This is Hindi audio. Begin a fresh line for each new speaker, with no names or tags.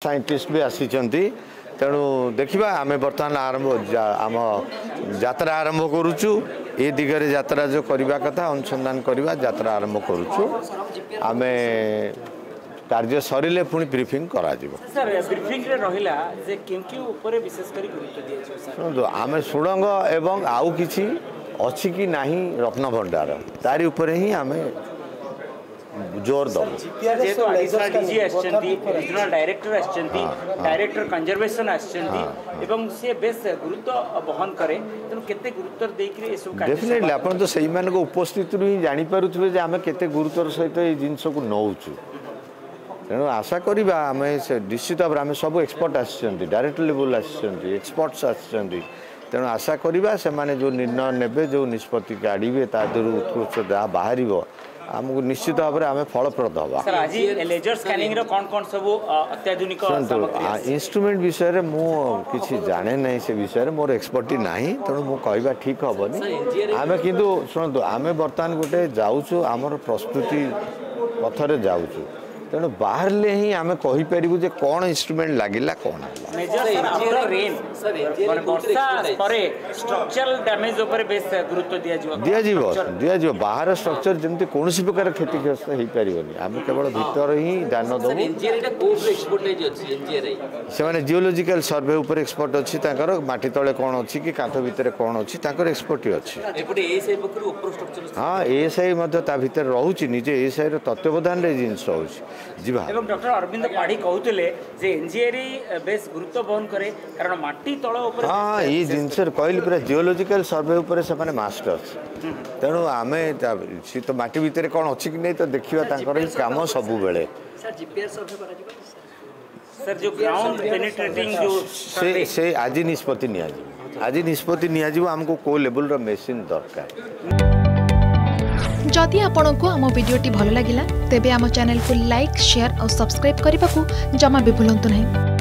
साइंटिस्ट भी आसी तेणु देखा आम बर्तमान आरंभ आम यात्रा आरंभ करुचु ए दिगरे यात्रा जो करने कथा अनुसंधान करवा यात्रा आरंभ करुचु आम कार्य सरिले पुणी ब्रीफिंग करा शुणु आम सुड़ंग एवं आउ किछि अछि कि नाही रत्न भंडार तारी ऊपर ही आम जोर दो
डायरेक्टर कंजर्वेशन से बेस गुरुत्व बहन करे केते गुरुत्व देकरी ए सब
डेफिनेटली आपण तो सही मान को उपस्थित ही जानि पारुथबे जे आमे केते गुरुत्वर सहित ए जिंस को नौचु तेणु आशा करिबा आमे निश्चित भाव आमे सब एक्सपर्ट आछंती डायरेक्टर लेवल आछंती एक्सपर्ट्स आछंती तेणु आशा करिबा से माने जो निर्णय नेबे जो निष्पत्ति काढिबे ता दरु उत्कृष्ट जा बाहरिबो आमको निश्चित भाव में आम फलप्रद हवा इंस्ट्रूमेंट विषय मु किसी जाने नहीं से विषय मोर एक्सपर्टी नहीं तेणु मु कहवा ठीक हेनी आम किंतु शुणु आम बर्तमान गोटे जाऊँ आमर प्रस्तुति पथरे जाऊँ तेणु बाहर ले ही आम कहीपर जे कौन इंस्ट्रूमेंट लगिला कौन दिज्व बाहर स्ट्रक्चर जमी कौन प्रकार क्षतिग्रस्त हो पार आम केवल भीतर ही ध्यान दो से जियोलॉजिकल सर्वे उपर एक्सपर्ट अच्छी माटी तले कौन अच्छी कि कांथ भितर कौन अच्छी एक्सपर्टी अच्छी हाँ एएसआई भितर रोचे निजे एएसआई तत्वावधान जिनस रोचे
डॉक्टर अरविंद पाढ़ी कहते जे एनजीआरई बेस गुरुत्व बहन करे कारण माटी तल ऊपर
हाँ ये जिनस कहली पूरा जियोलॉजिकल सर्वे उपर से माने मास्टर्स तेणु आम सी तो माटी भितर कौन अच्छी कि नहीं तो देखा काम सबु बेले
सर जो ग्राउंड पेनिट्रेटिंग जो
से आज निष्पत्ति निया आमको को लेवल रो मशीन दरकार
जदि आपंक आम भिडी भल लगा तेब आम चैनल को लाइक शेयर और सब्सक्राइब करने को जमा भी भूलु नहीं।